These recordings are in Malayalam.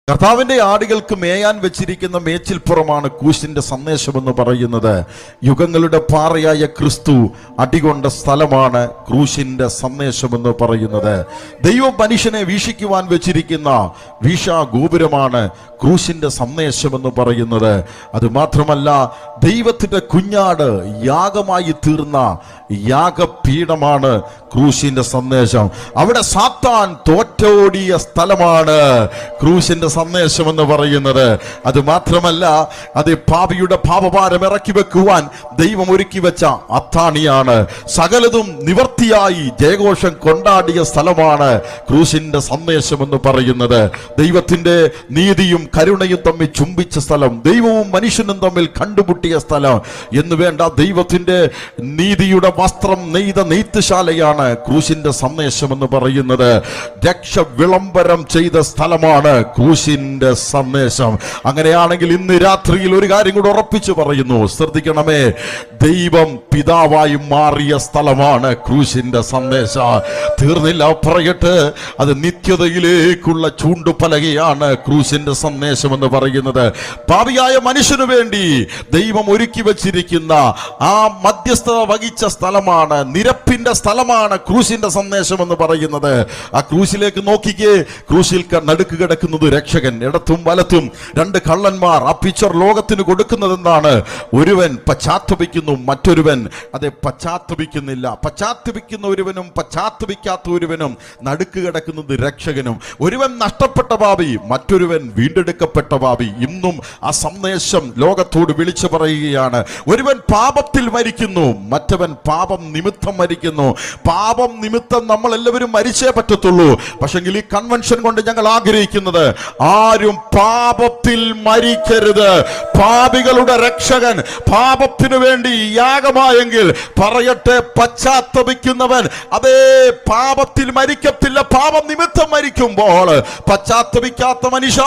കർത്താവിന്റെ ആടുകൾക്ക് മേയാൻ വെച്ചിരിക്കുന്ന മേച്ചിൽപ്പുറമാണ് ക്രൂശിന്റെ സന്ദേശമെന്ന് പറയുന്നത്. യുഗങ്ങളുടെ പാറയായ ക്രിസ്തു അടികൊണ്ട സ്ഥലമാണ് ക്രൂശിന്റെ സന്ദേശമെന്ന് പറയുന്നത്. ദൈവം മനുഷ്യനെ വീക്ഷിക്കുവാൻ വെച്ചിരിക്കുന്ന വീക്ഷാഗോപുരമാണ് ക്രൂശിന്റെ സന്ദേശമെന്ന് പറയുന്നത്. അതുമാത്രമല്ല, ദൈവത്തിന്റെ കുഞ്ഞാട് യാഗമായി തീർന്ന യാഗപീഠമാണ് ക്രൂശിന്റെ സന്ദേശം. അവിടെ സാത്താൻ തോറ്റോടിയ സ്ഥലമാണ് ക്രൂശിന്റെ സന്ദേശം എന്ന് പറയുന്നത്. അത് മാത്രമല്ല, അത് പാപിയുടെ പാപഭാരം ഇറക്കി വെക്കുവാൻ ദൈവം ഒരുക്കി വെച്ച അത്താണിയാണ്. സകലതും നിവർത്തിയായി ജയഘോഷം കൊണ്ടാടിയ സ്ഥലമാണ് ക്രൂശിന്റെ സന്ദേശം എന്ന് പറയുന്നത്. ദൈവത്തിന്റെ നീതിയും കരുണയും തമ്മിൽ ചുംബിച്ച സ്ഥലം, ദൈവവും മനുഷ്യനും തമ്മിൽ കണ്ടുമുട്ടിയ സ്ഥലം എന്ന് വേണ്ട, ദൈവത്തിന്റെ നീതിയുടെ വസ്ത്രം നെയ്ത നെയ്ത്തുശാലയാണ് ക്രൂശിന്റെ സന്ദേശം എന്ന് പറയുന്നത്. രക്ഷ വിളംബരം ചെയ്ത സ്ഥലമാണ് ക്രൂശിന്റെ സന്ദേശം. അങ്ങനെയാണെങ്കിൽ ഇന്ന് രാത്രിയിൽ ഒരു കാര്യം കൂടെ ഉറപ്പിച്ചു പറയുന്നു, ശ്രദ്ധിക്കണമേ. ദൈവം പിതാവായി മാറിയ സ്ഥലമാണ് ക്രൂശിന്റെ സന്ദേശം. തീർന്നില്ല, പറയട്ടെ, അത് നിത്യതയിലേക്കുള്ള ചൂണ്ടുപലകയാണ് ക്രൂശിന്റെ സന്ദേശം എന്ന് പറയുന്നത്. പാപിയായ മനുഷ്യനു വേണ്ടി ദൈവം ഒരുക്കി വച്ചിരിക്കുന്ന ആ മധ്യസ്ഥത വഹിച്ച സ്ഥലമാണ്, നിരപ്പിന്റെ സ്ഥലമാണ് ക്രൂശിന്റെ സന്ദേശം എന്ന് പറയുന്നത്. ആ ക്രൂശിലേക്ക് നോക്കിക്കേ. ക്രൂശിൽ നടുക്ക് കിടക്കുന്നത് രക്ഷകൻ, ഇടത്തും വലത്തും രണ്ട് കള്ളന്മാർ. ആ പിക്ചർ ലോകത്തിന് കൊടുക്കുന്നത് എന്താണ്? ഒരുവൻ പശ്ചാത്തപിക്കുന്നു, മറ്റൊരുവൻ അതെ പശ്ചാത്തപിക്കുന്നില്ല. പശ്ചാത്തപിക്കുന്ന ഒരുവനും പശ്ചാത്തപിക്കാത്ത ഒരുവനും നടുക്ക് കിടക്കുന്നത് രക്ഷകനും. ഒരുവൻ നഷ്ടപ്പെട്ട പാപി, മറ്റൊരുവൻ വീണ്ടെടുക്കപ്പെട്ട പാപി. ഇന്നും ആ സന്ദേശം ലോകത്തോട് വിളിച്ചു പറയുകയാണ്. ഒരുവൻ പാപത്തിൽ മരിക്കുന്നു, മറ്റവൻ പാപം നിമിത്തം മരിക്കുന്നു. പാപം നിമിത്തം നമ്മൾ എല്ലാവരും മരിച്ചേ പറ്റത്തുള്ളൂ. പക്ഷെങ്കിൽ ഈ കൺവെൻഷൻ കൊണ്ട് ഞങ്ങൾ ആഗ്രഹിക്കുന്നത് ആരും പാപത്തിൽ മരിക്കരുത്. പാപികളുടെ രക്ഷകൻ പാപത്തിനു വേണ്ടി യാഗമായെങ്കിൽ പറയട്ടെ, പശ്ചാത്തപിക്കുന്നവൻ അതേ പാപത്തിൽ മരിക്കത്തില്ല. പാപം നിമിത്തം മരിക്കുമ്പോൾ പശ്ചാത്തപിക്കാത്ത മനുഷ്യ,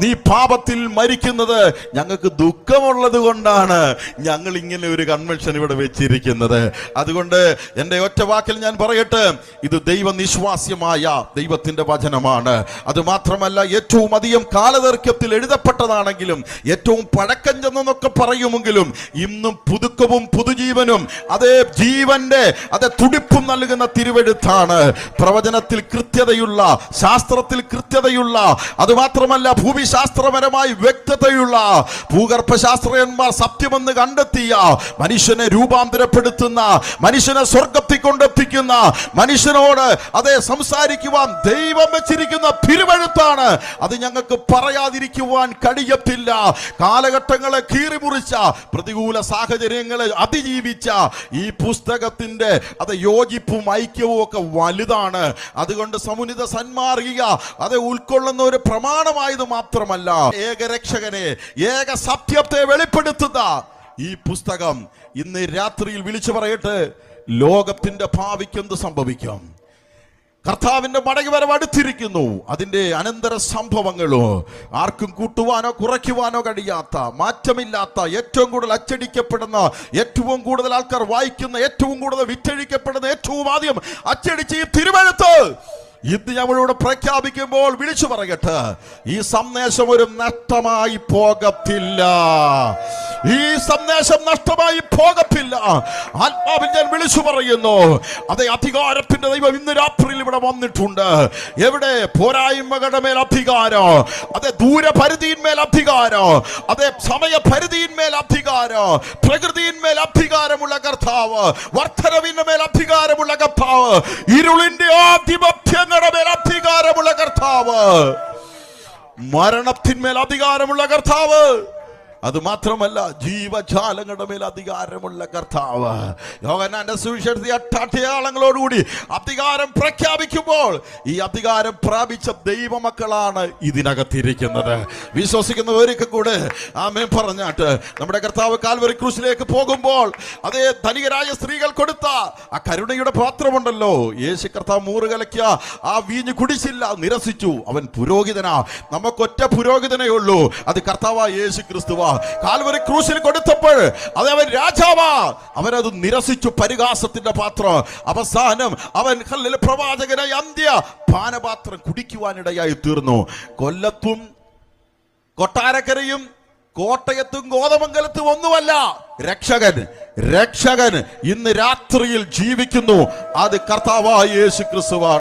നീ പാപത്തിൽ മരിക്കുന്നത് ഞങ്ങൾക്ക് ദുഃഖമുള്ളത് കൊണ്ടാണ് ഞങ്ങൾ ഇങ്ങനെ ഒരു കൺവെൻഷൻ ഇവിടെ വെച്ചിരിക്കുന്നത്. അതുകൊണ്ട് എൻ്റെ ഒറ്റ വാക്കിൽ ഞാൻ പറയട്ടെ, ഇത് ദൈവനിശ്വാസ്യമായ ദൈവത്തിന്റെ വചനമാണ്. അത് മാത്രമല്ല, ഏറ്റവും അധികം കാലദൈർഘ്യത്തിൽ എഴുതപ്പെട്ടതാണെങ്കിലും, ഏറ്റവും പഴക്കം ചെന്നൊക്കെ പറയുമെങ്കിലും, ഇന്നും പുതുക്കവും പുതുജീവനും അതേ ജീവന്റെ അതേ തുടിപ്പും നൽകുന്ന തിരുവെഴുത്താണ്. പ്രവചനത്തിൽ കൃത്യതയുള്ള, ശാസ്ത്രത്തിൽ കൃത്യതയുള്ള, അതുമാത്രമല്ല ഭൂമിശാസ്ത്രപരമായി വ്യക്തതയുള്ള, ഭൂഗർഭശാസ്ത്രജ്ഞന്മാർ സത്യമെന്ന് കണ്ടെത്തിയ, മനുഷ്യനെ രൂപാന്തരപ്പെടുത്തുന്ന, മനുഷ്യനെ സ്വർഗത്തിൽ കൊണ്ടെത്തിക്കുന്ന, മനുഷ്യനോട് അതേ സംസാരിക്കുവാൻ ദൈവം വെച്ചിരിക്കുന്ന തിരുവെഴുത്താണ്. അത് ഞങ്ങൾക്ക് പറയാതിരിക്കുവാൻ കഴിയത്തില്ല. കാലഘട്ടങ്ങളെ കീറിമുറിച്ച, പ്രതികൂല സാഹചര്യങ്ങളെ അതിജീവിച്ച ഈ പുസ്തകത്തിന്റെ അത് യോജിപ്പും ഐക്യവും ഒക്കെ വലുതാണ്. അതുകൊണ്ട് സമുന്നത സന്മാർഗിക അത് ഉൾക്കൊള്ളുന്ന ഒരു പ്രമാണമായത് മാത്രമല്ല, ഏകരക്ഷകനെ, ഏക സത്യത്തെ വെളിപ്പെടുത്തുന്ന ഈ പുസ്തകം ഇന്ന് രാത്രിയിൽ വിളിച്ചു പറയട്ടെ, ലോകത്തിന്റെ ഭാവിക്ക് എന്ത് സംഭവിക്കും? കർത്താവിന്റെ മടങ്ങിവരവ് അടുത്തിരിക്കുന്നു. അതിന്റെ അനന്തര സംഭവങ്ങളോ ആർക്കും കൂട്ടുവാനോ കുറയ്ക്കുവാനോ കഴിയാത്ത, മാറ്റമില്ലാത്ത, ഏറ്റവും കൂടുതൽ അച്ചടിക്കപ്പെടുന്ന, ഏറ്റവും കൂടുതൽ ആൾക്കാർ വായിക്കുന്ന, ഏറ്റവും കൂടുതൽ വിറ്റഴിക്കപ്പെടുന്ന, ഏറ്റവും ആദ്യം അച്ചടിച്ച് ഈ തിരുവെഴുത്ത് ഇന്ന് ഞങ്ങളിവിടെ പ്രഖ്യാപിക്കുമ്പോൾ വിളിച്ചു പറയട്ടെ, ഈ സന്ദേശം ഒരു നഷ്ടമായി പോകത്തില്ല. ഈ സന്ദേശം നഷ്ടമായി പോകത്തില്ല. ആത്മാവിൽ ഞാൻ വിളിച്ചു പറയുന്നു, അതേ അധികാരത്തിന്റെ ദൈവം ഇന്ന് രാത്രിയിൽ ഇവിടെ വന്നിട്ടുണ്ട്. എവിടെ? പോരായ്മകളുടെ മേൽ അധികാരം, അതേ ദൂരപരിധിയിന്മേൽ അധികാരം, അതേ സമയപരിധിയിന്മേൽ അധികാരം, പ്രകൃതിയിന്മേൽ അധികാരമുള്ള കർത്താവ്, വർദ്ധനവിന്റെ മേൽ അധികാരമുള്ള കർത്താവ്, ഇരുളിന്റെ ആധിപത്യം മേൽ അധികാരമുള്ള കർത്താവ്, മരണത്തിന്മേൽ അധികാരമുള്ള കർത്താവ്, അത് മാത്രമല്ല ജീവജാലങ്ങളുടെ മേൽ അധികാരമുള്ള കർത്താവ്. യോഹന്നാന്റെ സുവിശേഷത്തിൽ 8 അടയാളങ്ങളോടുകൂടി അധികാരം പ്രഖ്യാപിക്കുമ്പോൾ ഈ അധികാരം പ്രാപിച്ച ദൈവമക്കളാണ് ഇതിനകത്തിരിക്കുന്നത്. വിശ്വസിക്കുന്നവരൊക്കെ കൂടെ ആമേൻ പറഞ്ഞാട്ട് നമ്മുടെ കർത്താവ് കാൽവരി ക്രൂശിലേക്ക് പോകുമ്പോൾ അതേ ധനികരായ സ്ത്രീകൾ കൊടുത്ത ആ കരുണയുടെ പാത്രമുണ്ടല്ലോ, യേശു കർത്താവ് മൂറുകലക്കിയ ആ വീഞ്ഞ് കുടിച്ചില്ല, നിരസിച്ചു. അവൻ പുരോഹിതനാ. നമുക്കൊറ്റ പുരോഹിതനേ ഉള്ളൂ, അത് കർത്താവായ യേശു ക്രിസ്തുവാ. കാൽവരി ക്രൂശിൽ കൊടുത്തപ്പോൾ അത് അവൻ രാജാവാ. അവനത് നിരസിച്ചു, പരിഹാസത്തിന്റെ പാത്രം. അവസാനം അവൻ പ്രവാചകനായ അന്ത്യ പാനപാത്രം കുടിക്കുവാനിടയായി തീർന്നു. കൊല്ലത്തും കൊട്ടാരക്കരയും കോട്ടയത്തും കോതമംഗലത്തും ഒന്നുമല്ല. രക്ഷകൻ ഇന്ന് രാത്രിയിൽ ജീവിക്കുന്നു. അത് കർത്താവായ യേശു ക്രിസ്തുവാണ്.